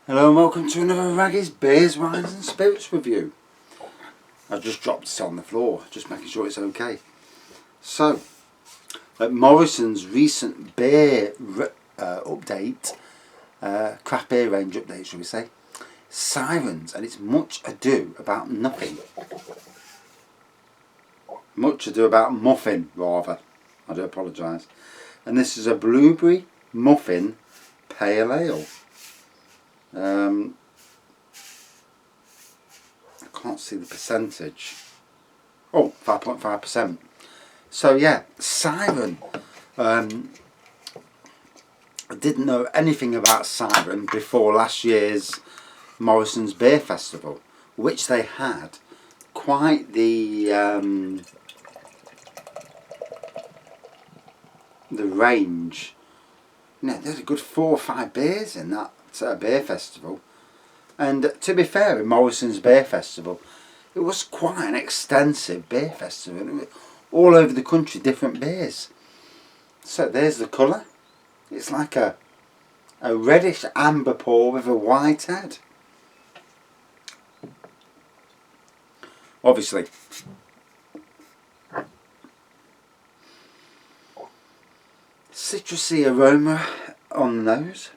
Hello and welcome to another Raggy's Beers, Wines and Spirits review. I just dropped it on the floor, just making sure it's okay. So, at Morrisons' recent beer update, craft beer range update shall we say, Sirens, and it's Much Ado About Nothing. Much Ado About Muffin, rather. I do apologise. And this is a Blueberry Muffin Pale Ale. I can't see the percentage. Oh, 5.5%. So yeah, Siren. I didn't know anything about Siren before last year's Morrisons Beer Festival, which they had quite the range. You know, there's a good 4 or 5 beers in that beer festival. And to be fair, in Morrisons Beer Festival, it was quite an extensive beer festival. All over the country, different beers. So there's the colour. It's like a reddish amber pour with a white head. Obviously, citrusy aroma on the nose.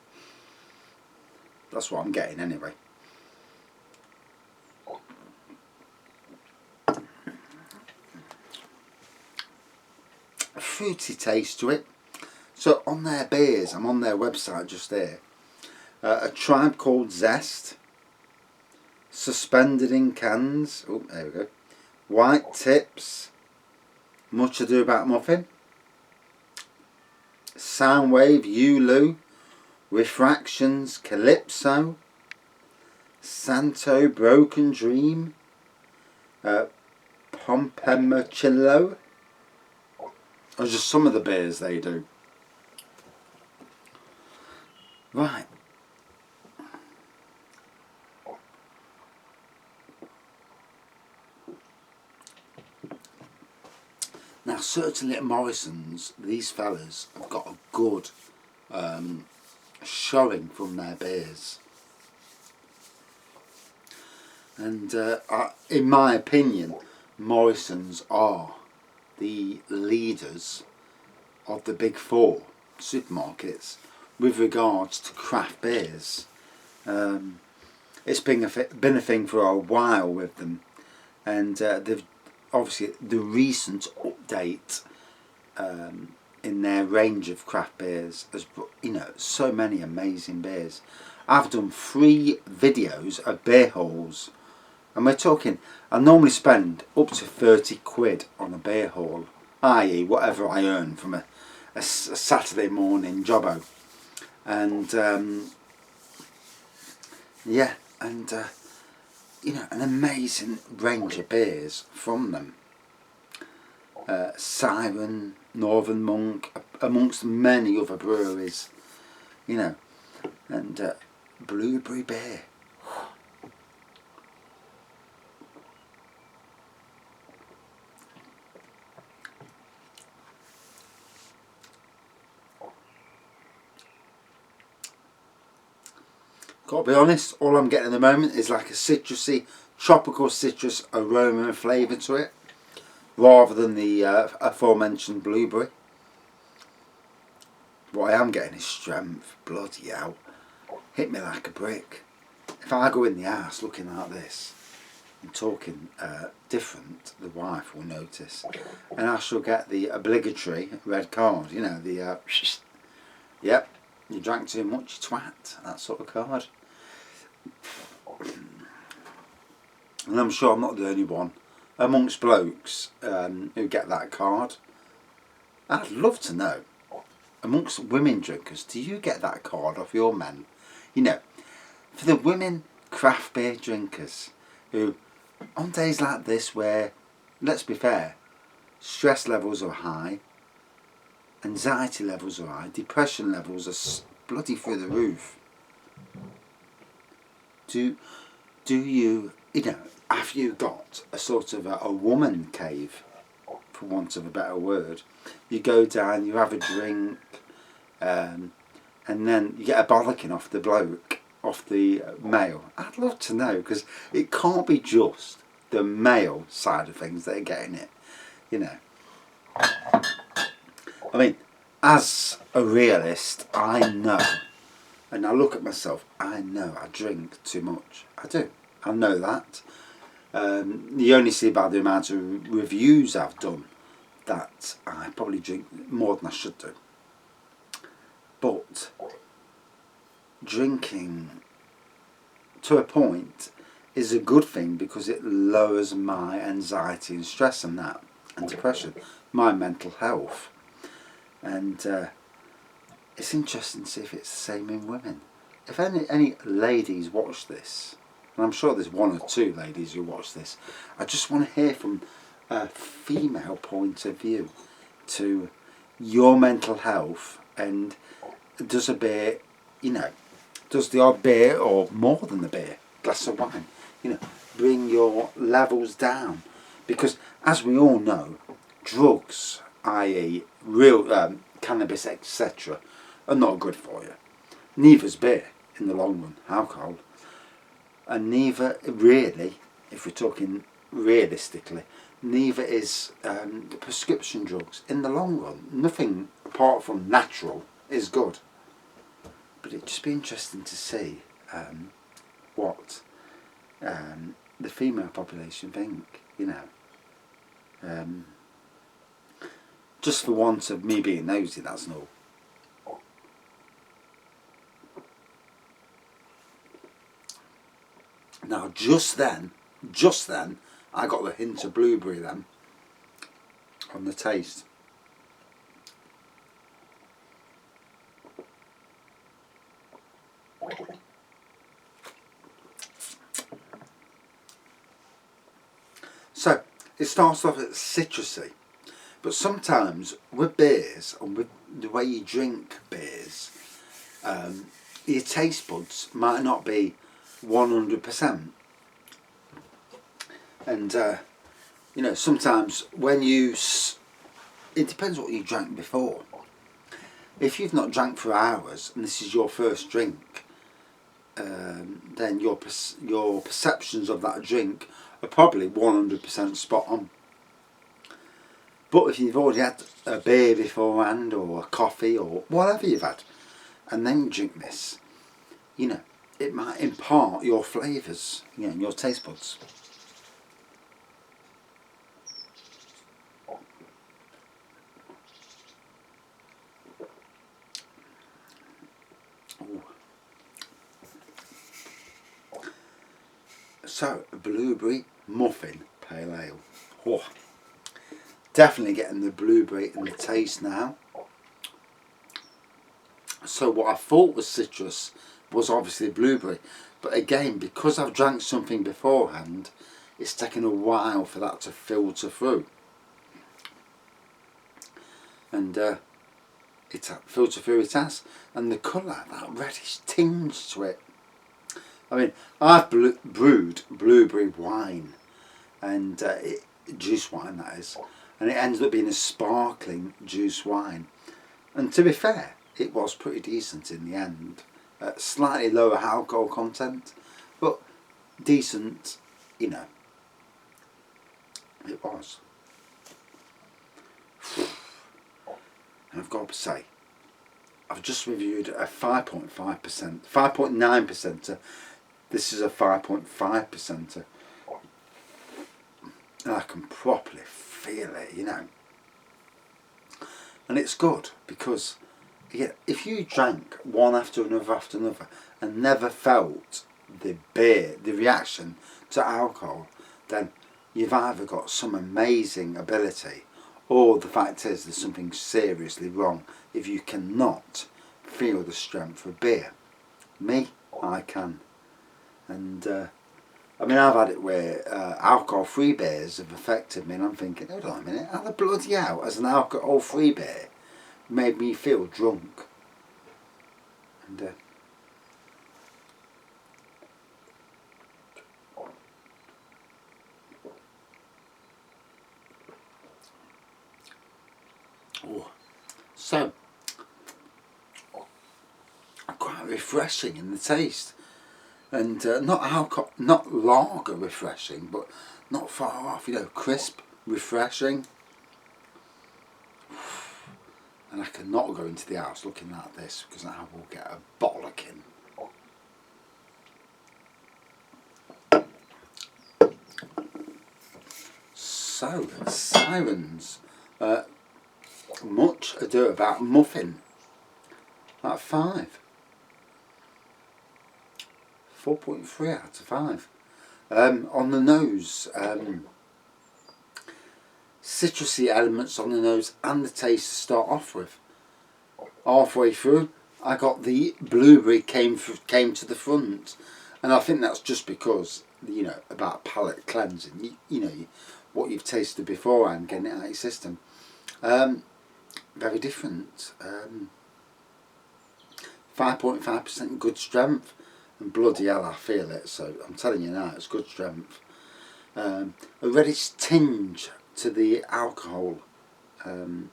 That's what I'm getting anyway. A fruity taste to it. So on their beers, I'm on their website just there. A Tribe Called Zest. Suspended in Cans. Oh, there we go. White Tips. Much Ado About Muffin. Soundwave, Ulu. Refractions, Calypso. Santo, Broken Dream. Pompemocillo. Or just some of the beers they do. Right. Now certainly at Morrisons, these fellas have got a good showing from their beers. And in my opinion, Morrisons are the leaders of the big 4 supermarkets with regards to craft beers. It's been a thing for a while with them, and they've obviously the recent update in their range of craft beers has, you know, so many amazing beers. I've done 3 videos of beer hauls, and we're talking, I normally spend up to 30 quid on a beer haul, i.e. whatever I earn from a Saturday morning jobbo. And yeah, and you know, an amazing range of beers from them. Siren, Northern Monk, amongst many other breweries, you know, and Blueberry Beer. Got to be honest, all I'm getting at the moment is like a citrusy, tropical citrus aroma and flavour to it, rather than the aforementioned blueberry. What I am getting is strength. Bloody hell. Hit me like a brick. If I go in the house looking like this and talking different, the wife will notice. And I shall get the obligatory red card, you know, the yep, you drank too much, you twat, that sort of card. And I'm sure I'm not the only one amongst blokes who get that card. I'd love to know, amongst women drinkers, do you get that card off your men? You know, for the women craft beer drinkers who, on days like this where, let's be fair, stress levels are high, anxiety levels are high, depression levels are bloody through the roof. Do you, you know, have you got a sort of a woman cave, for want of a better word? You go down, you have a drink, and then you get a bollocking off the bloke, off the male? I'd love to know, because it can't be just the male side of things that are getting it, you know. I mean, as a realist, I know, and I look at myself, I know I drink too much. I do. I know that. You only see by the amount of reviews I've done that I probably drink more than I should do. But drinking to a point is a good thing, because it lowers my anxiety and stress and that, and depression, my mental health. And it's interesting to see if it's the same in women. If any ladies watch this, and I'm sure there's one or two ladies who watch this, I just want to hear from a female point of view to your mental health, and does a beer, you know, does the odd beer, or more than the beer, glass of wine, you know, bring your levels down? Because as we all know, drugs, i.e. real cannabis, etc., are not good for you. Neither's beer in the long run, alcohol. And neither really, if we're talking realistically, neither is prescription drugs in the long run. Nothing apart from natural is good. But it'd just be interesting to see what the female population think, you know. Just for want of me being nosy, that's all. Now, just then, I got the hint of blueberry then on the taste. So, it starts off as citrusy, but sometimes with beers, and with the way you drink beers, your taste buds might not be 100%. And, you know, sometimes when it depends what you drank before. If you've not drank for hours and this is your first drink, then your perceptions of that drink are probably 100% spot on. But if you've already had a beer beforehand, or a coffee, or whatever you've had, and then you drink this, you know, it might impart your flavours, you know, your taste buds. Ooh. So, Blueberry Muffin Pale Ale. Oh, definitely getting the blueberry in the taste now. So what I thought was citrus was obviously blueberry, but again, because I've drank something beforehand, it's taken a while for that to filter through. And it filter through it has, and the colour, that reddish tinge to it. I mean, I've brewed blueberry wine, and juice wine that is, and it ended up being a sparkling juice wine. And to be fair, it was pretty decent in the end. Slightly lower alcohol content, but decent, you know. It was. And I've got to say, I've just reviewed a 5.5%, 5.9%. This is a 5.5%. And I can properly feel it, you know. And it's good, because yeah, if you drank one after another and never felt the beer, the reaction to alcohol, then you've either got some amazing ability, or the fact is there's something seriously wrong if you cannot feel the strength of beer. Me, I can. And I mean, I've had it where alcohol-free beers have affected me, and I'm thinking, hold on a minute, how the bloody hell has an alcohol-free beer made me feel drunk? And so quite refreshing in the taste. and not lager refreshing, but not far off. You know, crisp, refreshing. And I cannot go into the house looking like this because I will get a bollocking. So, Siren's Much Ado About Muffin. At 5. 4.3 out of 5. On the nose, citrusy elements on the nose and the taste to start off with. Halfway through, I got the blueberry came to the front, and I think that's just because, you know, about palate cleansing. You know what you've tasted beforehand, getting it out of your system. Very different. 5.5% good strength, and bloody hell I feel it, so I'm telling you now, it's good strength. A reddish tinge to the alcohol, to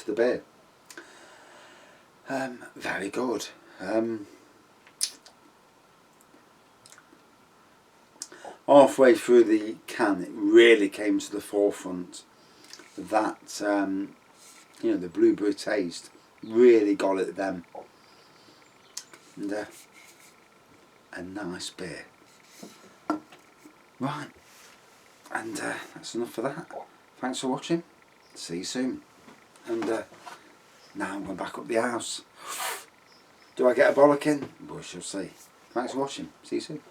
the beer. Very good. Halfway through the can, it really came to the forefront that, you know, the blueberry taste really got it then. And a nice beer. Right, and that's enough for that. Thanks for watching. See you soon. And now I'm going back up the house. Do I get a bollocking? We shall see. Thanks for watching. See you soon.